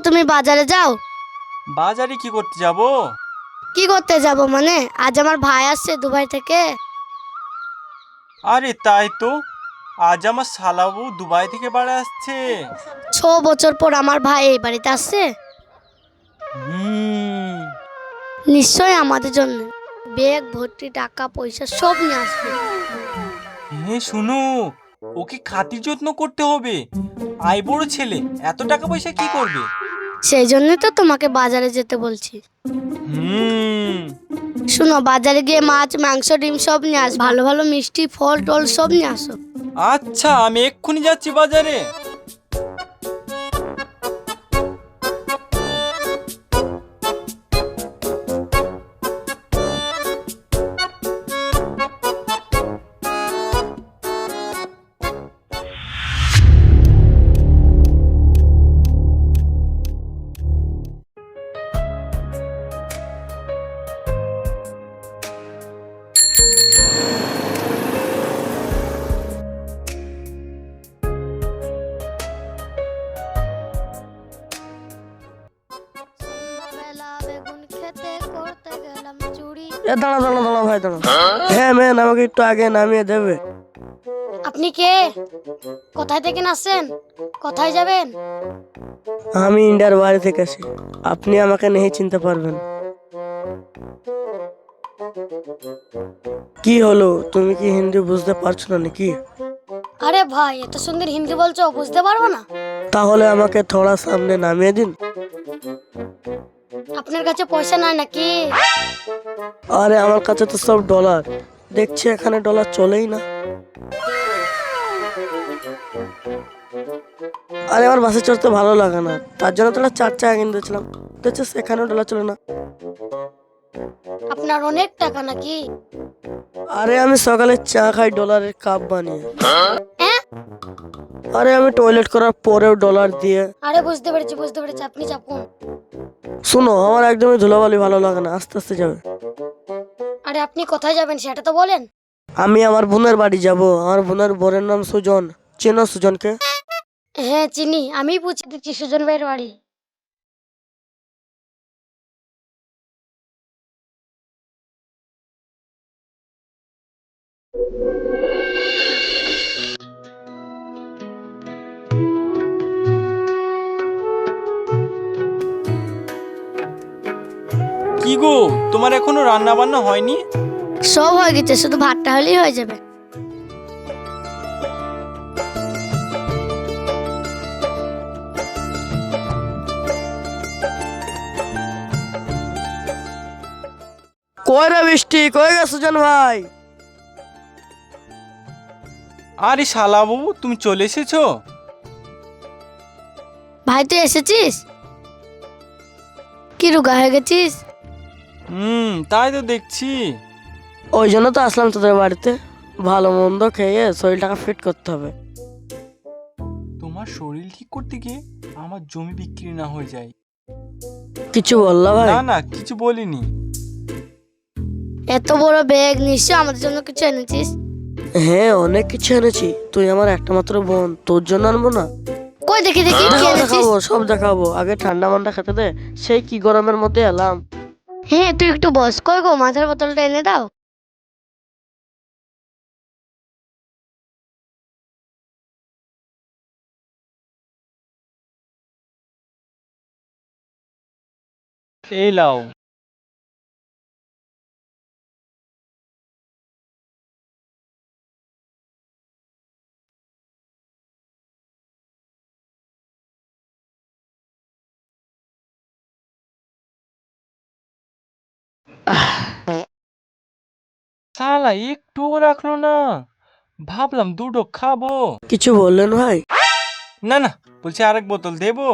তুমি বাজারে যাও? বাজারে কি করতে যাব? কি করতে যাব মানে, আজ আমার ভাই আসছে দুবাই থেকে। আরে তাই তো, আজ আমার শালাবু দুবাই থেকে বাড়ি আসছে। 6 বছর পর আমার ভাই এই বাড়িতে আসছে। হুম। নিশ্চয় আমাদের জন্য ব্যাগ ভর্তি টাকা পয়সা সব নিয়ে আসবে। হ্যাঁ শুনো, ওকে খাতির যত্ন করতে হবে। আই বড় ছেলে, এত টাকা পয়সা কি করবে? সেই জন্যই তো তোমাকে বাজারে যেতে বলছি। হুম। শুনো, বাজারে গিয়ে মাছ মাংস ডিম সব নিয়ে আস, ভালো ভালো মিষ্টি ফল টল সব নিয়ে আসো। আচ্ছা, আমি এক্ষুনি যাচ্ছি বাজারে। সন্ধ্যাবেলা বেগুন খেতে করতে গেলাম চুরি। দাঁড়া দাঁড়া দাঁড়া ভাই দাঁড়া। হ্যাঁ ম্যান, আমাকে একটু আগে নামিয়ে দেবে? আপনি কে? কোথায় থেকে আসছেন? কোথায় যাবেন? আমি ইন্ডিয়ার বাড়ি থেকে আসি, আপনি আমাকে নেই চিনতে পারবেন? কি হলো, তুমি কি হিন্দি বুঝতে পারছো না নাকি? আরে ভাই, এত সুন্দর হিন্দি বলছো, বুঝতে পারবো না? তাহলে আমাকে থোড়া সামনে নামিয়ে দিন। আপনার কাছে পয়সা নাই নাকি? আরে আমার কাছে তো সব ডলার, দেখছি এখানে ডলার চলেই না। আরে আমার বাসে চড়তে ভালো লাগে না, তার জন্য তোরা 4 চাকা কিনতেছিলাম, দেখছো সেখানেও ডলার চলে না। আপনার অনেক টাকা নাকি? আরে আমি সকালে চা খাই ডলারের কাপ বানিয়ে। হ্যাঁ? আরে আমি টয়লেট করার পরেও ডলার দিয়ে। আরে বুঝতে পেরেছি, আপনি চাপুন। শুনো, আমার একদমই ধুলাবালি ভালো লাগে না, আস্তে আস্তে যাবে। আরে আপনি কোথায় যাবেন সেটা তো বলেন। আমি আমার বোনের বাড়ি যাব, আমার বোনের বোনের নাম সুজন, চেনো সুজনকে? হ্যাঁ চিনি, আমি পৌঁছে দিচ্ছি সুজন ভাইয়ের বাড়ি। কি গো, তোমার এখনো রান্না বান্না হয়নি? সব হয়ে গেছে, শুধু ভাতটা হলেই হয়ে যাবে। কই রে বৃষ্টি, কই গে সুজন ভাই? আরে শালাবু, তুমি চলে এসেছো? ভাই তুই এসেছিস? কি রুগা হয়ে গেছিস? তাই তো দেখছি। ওই জন্য তো আসলাম তোদের বাড়িতে, ভালো মন্দ খেয়ে শরীরটাকে ফিট করতে হবে। তোমার শরীর ঠিক করতে গিয়ে আমার জমি বিক্রি না হয়ে যায়। কিছু বললা ভাই? না না, কিছু বলিনি। এত বড় ব্যাগ, নিশ্চয় আমাদের জন্য কিছু এনেছিস। হ্যাঁ অনেক কিছু এনেছি, তুই আমার একটা মাত্র বোন, তোর জন্য আনবো না? কই দেখি দেখি কি এনেছিস। দেখাবো, সব দেখাবো, আগে ঠান্ডা মান্ডা খেতে দে, সেই কি গরমের মধ্যে এলাম। হ্যাঁ তুই একটু বস, কই গো মাথার বোতলটা এনে দাও। এই লাও। শালা একটুও রাখলো না, ভাবলাম দুটো খাবো। কিছু বললেন ভাই? না না, বলছি আরেক বোতল দেবো।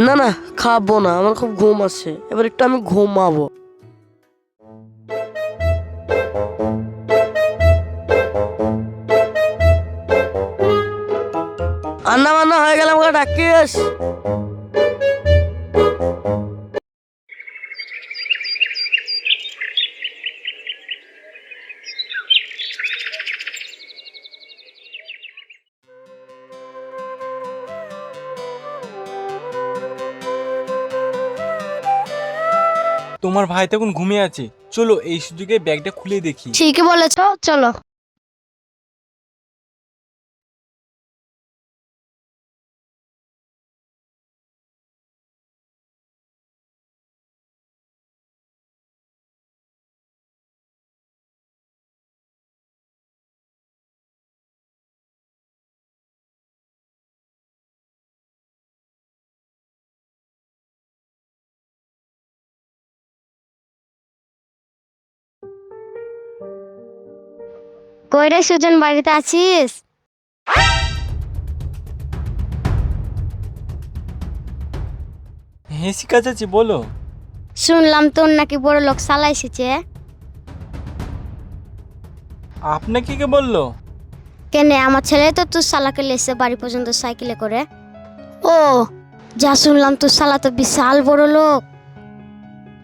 না না, খাবো না, আমার খুব ঘুম আসছে, এবার একটু আমি ঘুমাবো। রান্না বান্না হয়ে গেলে আমাকে ডাকিস। তোমার ভাই তখন ঘুমিয়ে আছে, চলো এই সুযোগে ব্যাগটা খুলে দেখি। ঠিকই বলেছ, চলো। কই রে সুজন, বাড়িতে আছিস? হ্যাঁ শিখা চাচি বলো। শুনলাম তোর নাকি বড় লোক শালা এসেছে। আপনাকে কে বললো? কেনে, আমার ছেলে তো তোর শালাকে লেসে বাড়ি পর্যন্ত সাইকেলে করে। ও, যা শুনলাম তোর শালা তো বিশাল বড় লোক।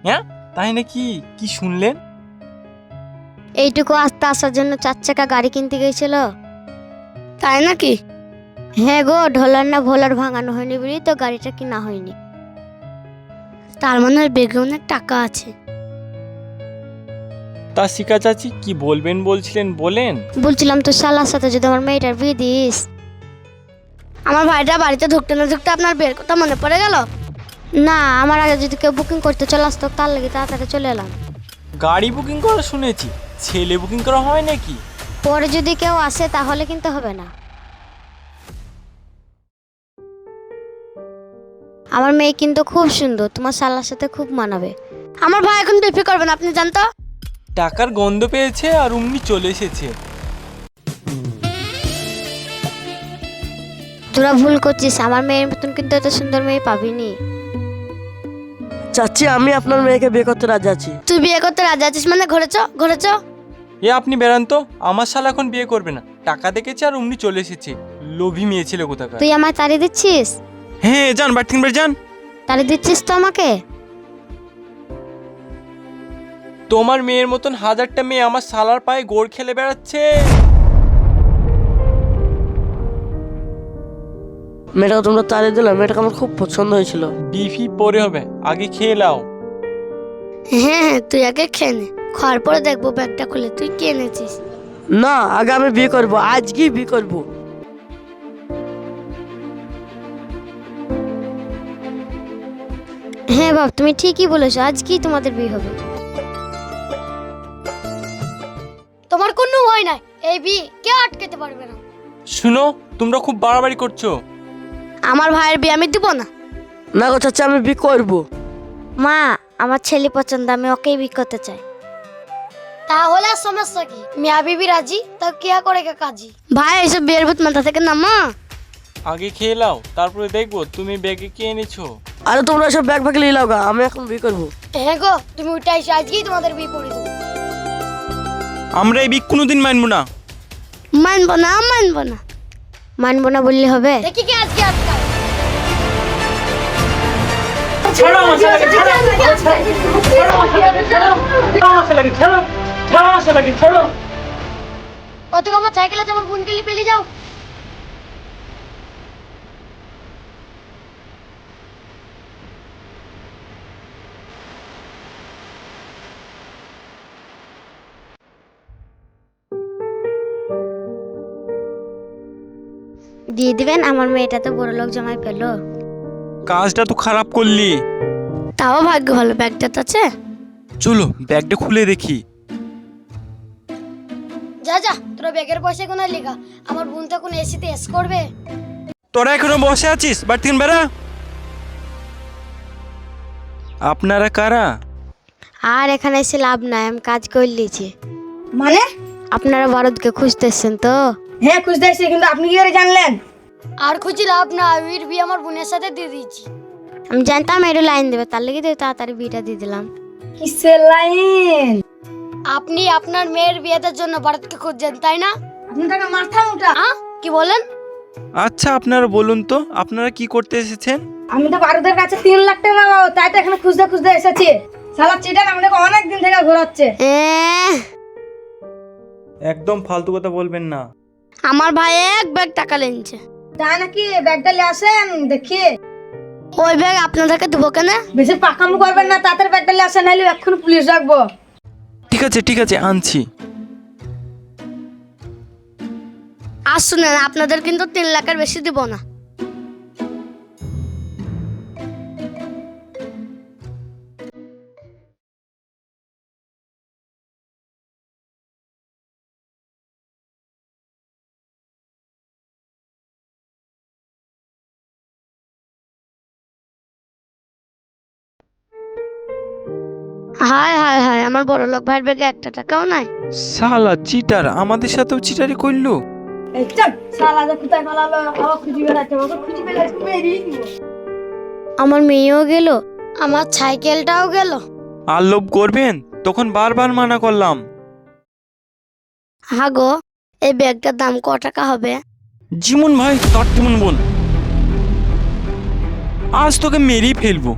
হ্যাঁ তাই নাকি? কি শুনলেন? এইটুকু আসতে আসার জন্য 4 চাকা গাড়ি কিনতে গেছিল। তাই নাকি? হ্যাঁ গো, ঢোলার না ভোলার ভাঙানো হয়নি বলি তো গাড়িটা কিনা হয়নি। তার মানে ওর ব্যাগে অনেক টাকা আছে। তা শিখা চাচি কি বলবেন বলছিলেন, বলেন। বলছিলাম তোর শালার সাথে যদি আমার মেয়েটার বিয়ে দিস। আমার ভাইটা বাড়িতে ঢুকতে না ঢুকতে আপনার বিয়ের কথা মনে পড়ে গেল। না, আমার আগে যদি কেউ বুকিং করতে চলে আসতো তার লেগে তাড়াতাড়ি চলে এলাম। গাড়ি বুকিং করা শুনেছি, ছেলে বুকিং করা হয় নাকি? পরে যদি কেউ আসে তাহলে কিন্তু হবে না। আমার মেয়ে কিন্তু খুব সুন্দর, তোমার শালার সাথে খুব মানাবে। আমার ভাই এখন বিক্রি করবেন, আপনি জানতো। টাকার গন্ধ পেয়েছে আর অমনি চলে এসেছে। তোরা ভুল করছিস, আমার মেয়ের মতন কিন্তু এত সুন্দর মেয়ে পাবিনি। চাচি আমি আপনার মেয়েকে বিয়ে করতে রাজি আছি। তুই বিয়ে করতে রাজি আছিস মানে ঘরে চ, ঘরে চ। এ আপনি বেরান তো, আমার শালা এখন বিয়ে করবে না, টাকা দেখেছে আর অমনি চলে এসেছে। লোভী মেয়ে ছিল কোথাকার। তুই আমায় তাড়িয়ে দিচ্ছিস? হ্যাঁ যান বাড়ি বের যান। তাড়িয়ে দিচ্ছিস তো আমাকে? তোমার মেয়ের মতন হাজারটা মেয়ে আমার শালার পায়ে গোড় খেলে বেড়াচ্ছে। মেয়েটাকে তোমরা তাড়িয়ে দিলে, মেয়েটাকে আমার খুব পছন্দ হয়েছিল। বিফি পরে হবে, আগে খেয়ে নাও। হ্যাঁ হ্যাঁ, তুই আগে খেয়ে নে, খাওয়ার পরে দেখবো ব্যাগটা খুলে তুই কে এনেছিস। না, আগে আমি বিয়ে করবো, আজকেই বিয়ে করবো। হ্যাঁ বাপ, তুমি ঠিকই বলেছো, আজকেই তোমাদের বিয়ে হবে। তোমার কোনো ভয় নাই, এই বিয়ে কেউ আটকাতে পারবে না। শুনো, তোমরা খুব বাড়াবাড়ি করছো। আমার ভাইয়ের বিয়ে আমি দিব না। না গো চাচি, আমি বিয়ে করবো। মা, আমার ছেলে পছন্দ, আমি ওকেই বিয়ে করতে চাই। তাহলে আর সমস্যা কি? মিয়া বিবি রাজি, তা কিয়া করে কে কাজী। ভাই এসব বিয়ের ভূত মাথা থেকে না মা। আগে খেয়ে নাও, তারপরে দেখবো তুমি ব্যাগে কি এনেছো। আরে তোমরা সব ব্যাগ ফ্যাগ নিয়ে লাও গা, আমি এখন বিয়ে করবো। হ্যাঁ গো, তুমি উঠে এসে আজকেই তোমাদের বিয়ে করে দেবো। আমরা এই বিক কোনোদিন মানবো না। মানবো না, মানবো না। মানবো না বললে হবে? দেখি কি আজকে আজকাল। কত আমার সাইকেলে যেমন বোনকে পেলে যাও। দিয়ে দিবেন, আমার মেয়েটা তো বড় লোক জামাই পেলো। কাজটা তো খারাপ করলি। তাও ভাগ্য ভালো, ব্যাগটা তো আছে। চলো ব্যাগটা খুলে দেখি। যা যা, তোরা ব্যাগের পয়সা কোন লেখা, আমার বোন তো কোন এসিতে এস করবে। তোরা এখনো বসে আছিস, বাড়ি থেকে বেরা। আপনারা কারা? আর এখানে এসে লাভ নাই, আমি কাজ করে লিয়েছি। মানে? আপনারা বারদকে খুঁজতেছেন তো? হ্যাঁ খুঁজতে এসেছি, কিন্তু আপনি কি করে জানলেন? আর খুঁজি লাভ না, ওর বিয়ে আমার বোনের সাথে দিয়ে দিয়েছি। আমি জানতাম একটু লাইন দেবে, তার লেগে তো তাড়াতাড়ি বিয়েটা দিয়ে দিলাম। কিসের লাইন? আপনি আপনার মেয়ের বিয়েটার জন্য বারদকে খুঁজছেন তাই না? আপনি টাকা মাথা মোটা। কি বলেন? আচ্ছা আপনারা বলুন তো, আপনারা কি করতে এসেছেন? আমি তো বারুদের কাছে 3 লাখ টাকা পাবো, তাই তো এখানে খুঁজতে খুঁজতে এসেছি। শালা চিটার আমাদেরকে অনেক দিন থেকে ঘোরাচ্ছে। একদম ফালতু কথা বলবেন না। আমার ভাই এক ব্যাগ টাকা লেনছে। তাই নাকি? ব্যাগটা নিয়ে আসেন দেখি। ওই ব্যাগ আপনাদেরকে দেবো কেন? বেশি পাকামো করবেন না, তাড়াতাড়ি ব্যাগটা নিয়ে আসেন, নাহলে এখন পুলিশ রাখবো। ঠিক আছে আনছি। আর শুনেন, আপনাদের কিন্তু 3 লাখের বেশি দিব না। হায় হায় হায়, আমার বড় লোক ভাইয়ের ব্যাগে 1 টাকাও নাই। শালা চিটার, আমাদের সাথেও চিটারি করলো। এই চল, শালা যে কোথায় পালালো, আবার খুঁজে বেড়াচ্ছে, ওকে খুঁজে বেড়াচ্ছে, মেরেই দিব। আমার মেয়েও গেল, আমার সাইকেলটাও গেল। আর লোভ করবেন? তখন বারবার মানা করলাম। হাগো, এই ব্যাগটার দাম ক টাকা হবে? জীবন ভাই, তার তেমন বল, আজ তোকে মেরেই ফেলবো।